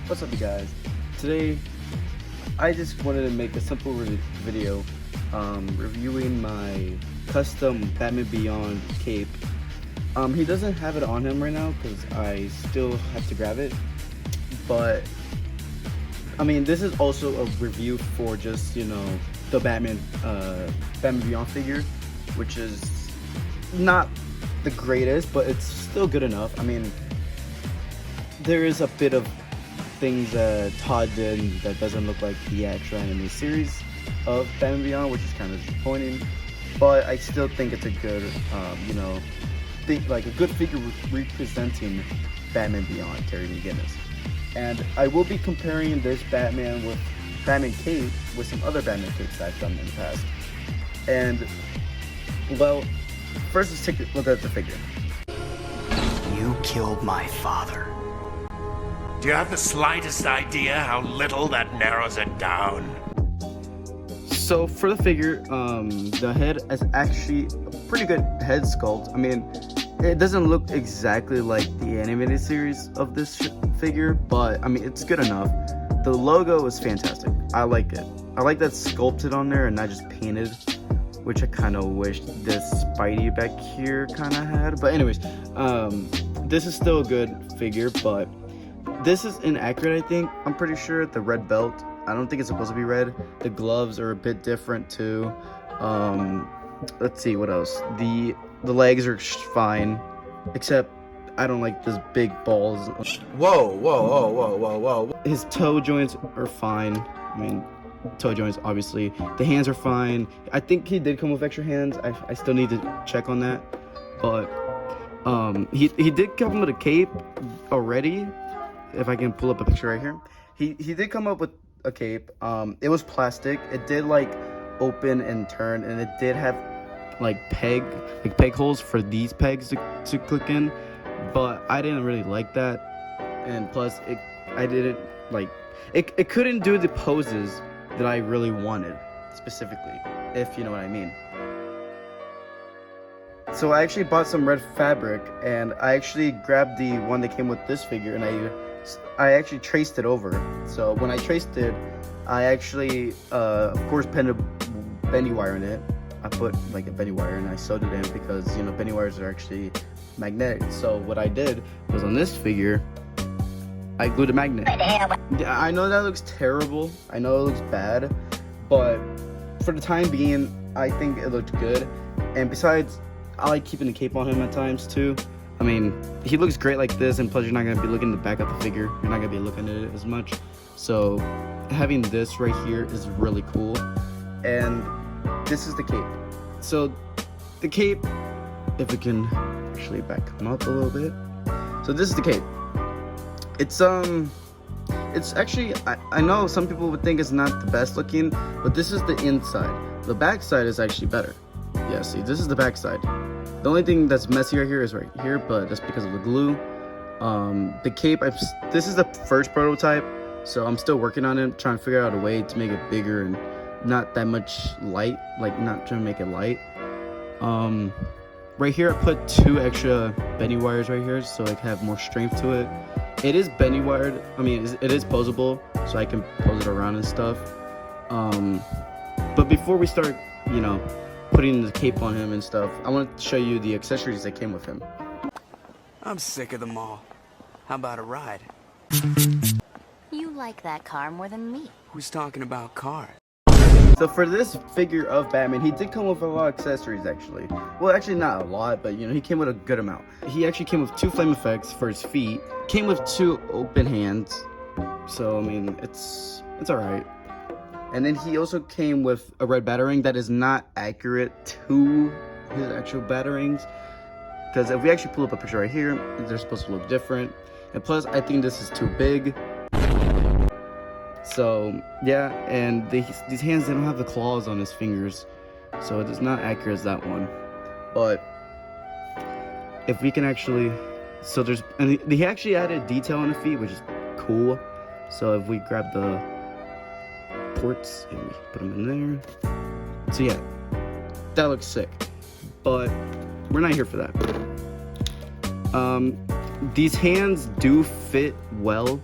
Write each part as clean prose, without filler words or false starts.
What's up, you guys? Today I just wanted to make a simple video reviewing my custom Batman Beyond cape. He doesn't have it on him right now because I still have to grab it, but I mean, this is also a review for just, you know, the Batman Beyond figure, which is not the greatest, but it's still good enough. I mean, there is a bit of things that Todd did that doesn't look like the actual anime series of Batman Beyond, which is kind of disappointing, but I still think it's a good, you know, like a good figure representing Batman Beyond, Terry McGinnis. And I will be comparing this Batman with Batman cape with some other Batman capes that I've done in the past. And, well, first let's take a look at the figure. You killed my father. Do you have the slightest idea how little that narrows it down? So for the figure, the head is actually a pretty good head sculpt. I mean, it doesn't look exactly like the animated series of this figure, but I mean, it's good enough. The logo is fantastic. I like it. I like that sculpted on there and not just painted, which I kind of wish this Spidey back here kind of had. But anyways, this is still a good figure, but this is inaccurate, I think. I'm pretty sure. The red belt, I don't think it's supposed to be red. The gloves are a bit different too. Let's see, what else? The legs are fine, except I don't like this big balls. Whoa. His toe joints are fine. I mean, toe joints, obviously. The hands are fine. I think he did come with extra hands. I still need to check on that. But he did come with a cape already. If I can pull up a picture right here. He did come up with a cape. It was plastic. It did like open and turn, and it did have like peg holes for these pegs to click in, but I didn't really like that. And plus I didn't like it couldn't do the poses that I really wanted specifically, if you know what I mean. So I actually bought some red fabric, and I actually grabbed the one that came with this figure, and I actually traced it over. So when I traced it, I actually of course pinned a bendy wire in it. I put like a bendy wire and I sewed it in because, you know, bendy wires are actually magnetic. So what I did was, on this figure, I glued a magnet. I know that looks terrible. I know it looks bad, but for the time being, I think it looked good. And besides, I like keeping the cape on him at times too. I mean, he looks great like this, and plus you're not going to be looking at the back of the figure. You're not going to be looking at it as much. So having this right here is really cool. And this is the cape. So the cape, if it can actually back him up a little bit. So this is the cape. It's actually, I know some people would think it's not the best looking, but this is the inside. The back side is actually better. Yeah, see, this is the back side. The only thing that's messy right here is right here, but that's because of the glue. The cape, this is the first prototype, so I'm still working on it, trying to figure out a way to make it bigger and not that much light, like not trying to make it light. Right here I put 2 extra bendy wires right here so I can have more strength to it. It is bendy wired, I mean it is posable, so I can pose it around and stuff. But before we start, you know, putting the cape on him and stuff, I want to show you the accessories that came with him. I'm sick of them all. How about a ride? You like that car more than me. Who's talking about cars? So for this figure of Batman, he did come with a lot of accessories actually. Well, actually not a lot, but you know, he came with a good amount. He actually came with 2 flame effects for his feet. Came with 2 open hands. So I mean, it's alright. And then he also came with a red batarang that is not accurate to his actual batarangs. Because if we actually pull up a picture right here, they're supposed to look different. And plus, I think this is too big. So yeah, and these hands, they don't have the claws on his fingers, so it is not accurate as that one. But if we can actually, so there's, and he actually added detail on the feet, which is cool. So if we grab the ports and we put them in there, so yeah, that looks sick. But we're not here for that. These hands do fit well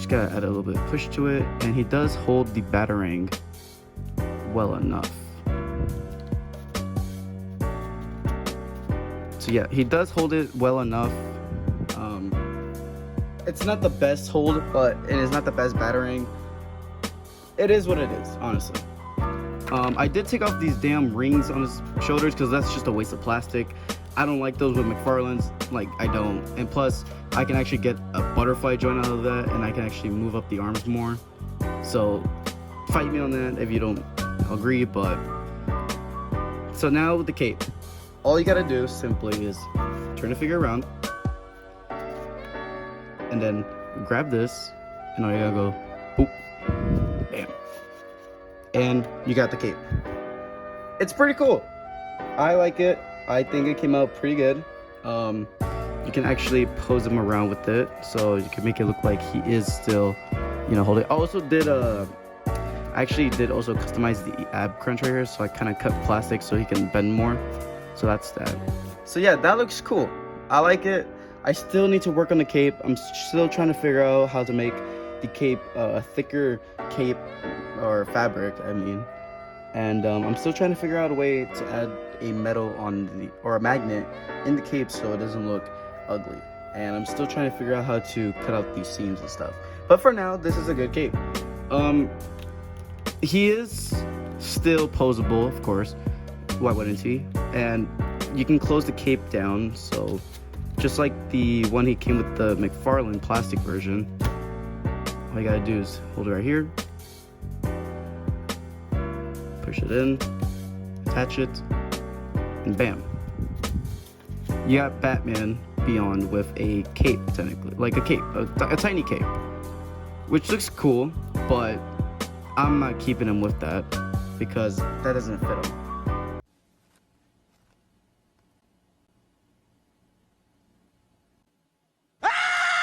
just gotta add a little bit of push to it, and he does hold the batarang well enough. So yeah, he does hold it well enough. It's not the best hold, but it is not the best batarang. It is what it is, honestly. I did take off these damn rings on his shoulders because that's just a waste of plastic. I don't like those with McFarlane's, like I don't. And plus, I can actually get a butterfly joint out of that, and I can actually move up the arms more. So fight me on that if you don't agree, but so now with the cape, all you gotta do simply is turn the figure around and then grab this, and all you gotta go boop, bam, and you got the cape. It's pretty cool. I like it. I think it came out pretty good. You can actually pose him around with it, so you can make it look like he is still, you know, holding. I also did actually did also customize the ab crunch right here, so I kind of cut plastic so he can bend more. So that's that. So yeah, that looks cool. I like it. I still need to work on the cape. I'm still trying to figure out how to make the cape a thicker cape or fabric, I mean. And I'm still trying to figure out a way to add a metal on the, or a magnet in the cape so it doesn't look ugly. And I'm still trying to figure out how to cut out these seams and stuff. But for now, this is a good cape. He is still posable, of course. Why wouldn't he? And you can close the cape down, so just like the one he came with the McFarlane plastic version, all you gotta do is hold it right here, push it in, attach it, and bam. You got Batman Beyond with a cape, technically. Like a cape, a tiny cape. Which looks cool, but I'm not keeping him with that because that doesn't fit him.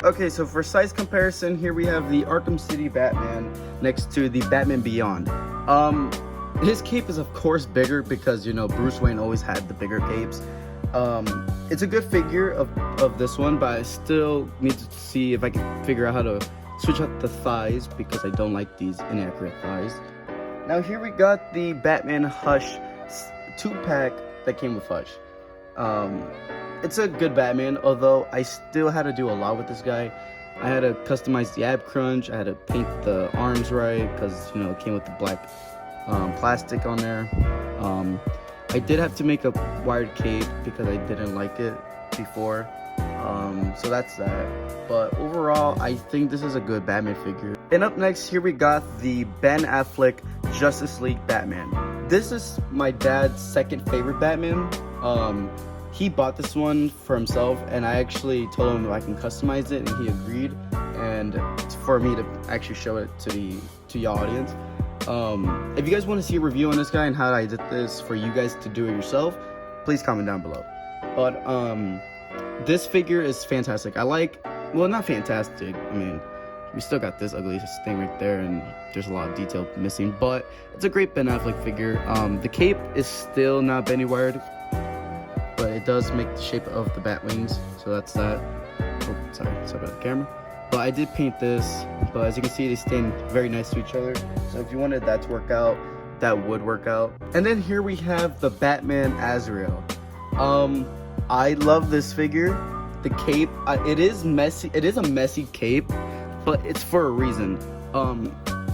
Okay, so for size comparison, here we have the Arkham City Batman next to the Batman Beyond. His cape is of course bigger because, you know, Bruce Wayne always had the bigger capes. It's a good figure of this one, but I still need to see if I can figure out how to switch out the thighs because I don't like these inaccurate thighs. Now here we got the Batman Hush 2-pack that came with Hush. It's a good Batman, although I still had to do a lot with this guy. I had to customize the ab crunch, I had to paint the arms right because, you know, it came with the black plastic on there. I did have to make a wired cape because I didn't like it before. So that's that. But overall, I think this is a good Batman figure. And up next, here we got the Ben Affleck Justice League Batman. This is my dad's second favorite Batman. He bought this one for himself, and I actually told him if I can customize it, and he agreed. And for me to actually show it to y'all audience. If you guys want to see a review on this guy and how I did this for you guys to do it yourself, please comment down below. But this figure is fantastic. I like, well, not fantastic. I mean, we still got this ugly thing right there, and there's a lot of detail missing. But it's a great Ben Affleck figure. The cape is still not bendy wired, but it does make the shape of the bat wings. So that's that. Oh, sorry about the camera. But I did paint this, but as you can see, they stand very nice to each other. So if you wanted that to work out, that would work out. And then here we have the Batman Asriel. I love this figure. The cape, it is messy. It is a messy cape, but it's for a reason.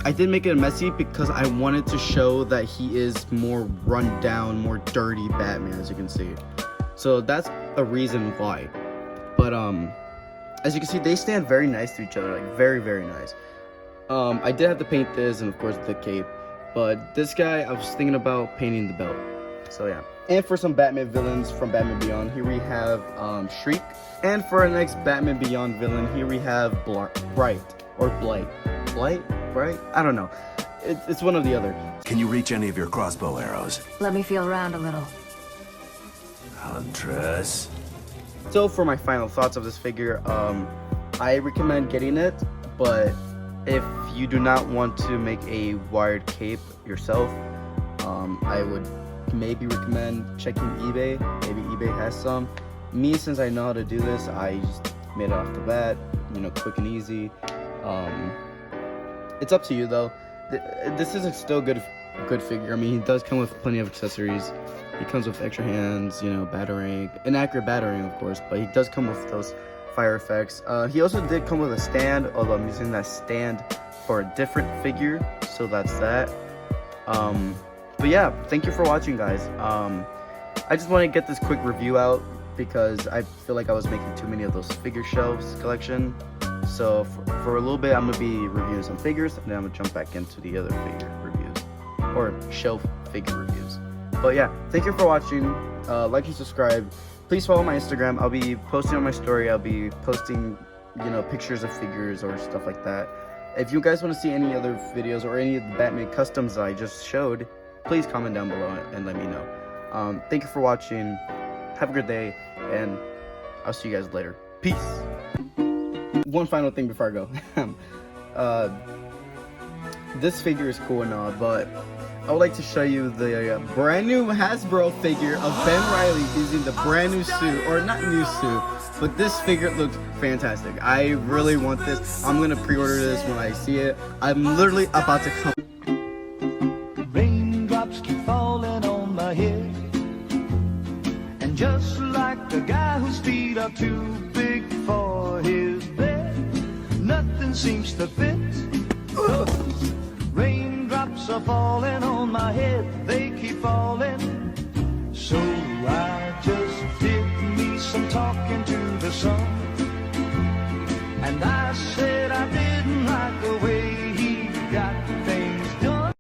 I did make it messy because I wanted to show that he is more run down, more dirty Batman, as you can see. So that's a reason why. But as you can see, they stand very nice to each other, like very, very nice. I did have to paint this, and of course the cape. But this guy, I was thinking about painting the belt. So yeah. And for some Batman villains from Batman Beyond, here we have Shriek. And for our next Batman Beyond villain, here we have Bright, or Blight. Blight? Bright? I don't know. It's one of the other. Can you reach any of your crossbow arrows? Let me feel around a little. Huntress. So for my final thoughts of this figure, I recommend getting it, but if you do not want to make a wired cape yourself, I would maybe recommend checking eBay. Maybe eBay has some. Me, since I know how to do this, I just made it off the bat, you know, quick and easy. It's up to you though. This is a still good figure. I mean, he does come with plenty of accessories. He comes with extra hands, you know, battering, inaccurate battering, of course, but he does come with those fire effects. He also did come with a stand, although I'm using that stand for a different figure, so that's that. But yeah, thank you for watching, guys. I just want to get this quick review out because I feel like I was making too many of those figure shelves collection. So for a little bit, I'm gonna be reviewing some figures, and then I'm gonna jump back into the other figure reviews or shelf figure reviews. But yeah, thank you for watching. Like and subscribe. Please follow my Instagram. I'll be posting on my story. I'll be posting, you know, pictures of figures or stuff like that. If you guys want to see any other videos or any of the Batman customs that I just showed, please comment down below and let me know. Thank you for watching. Have a good day, and I'll see you guys later. Peace. One final thing before I go. This figure is cool and all, but I would like to show you the brand new Hasbro figure of Ben Reilly using the brand new suit, or not new suit, but this figure looks fantastic. I really want this. I'm gonna pre-order this when I see it. I'm literally about to come. Raindrops keep falling on my head, and just like the guy whose feet are too big for his bed, nothing seems to fit. Raindrops are falling on my head, they keep falling.